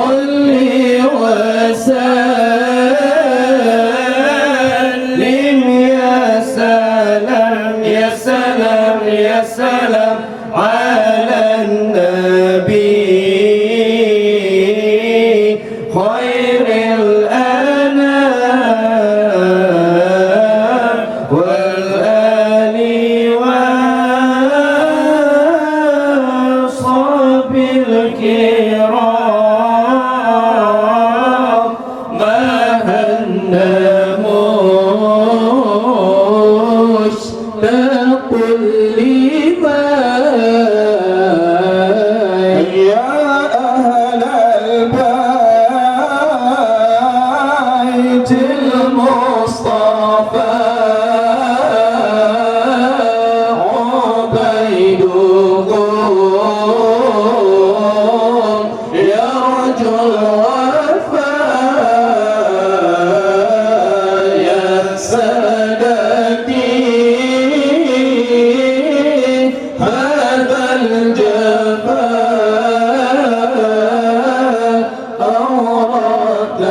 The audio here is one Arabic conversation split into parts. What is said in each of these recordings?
صل وسلم يا سلام يا سلام يا سلام على النبي خير الأنام والآل والصحب الكرام ما هنموش تقل لما يا أهل البيت المصطفى عبيدهم يرجو الوفاء يا سادتي هذا الجفاء أورد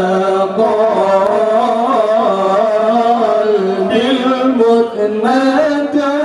قلبي المتمتع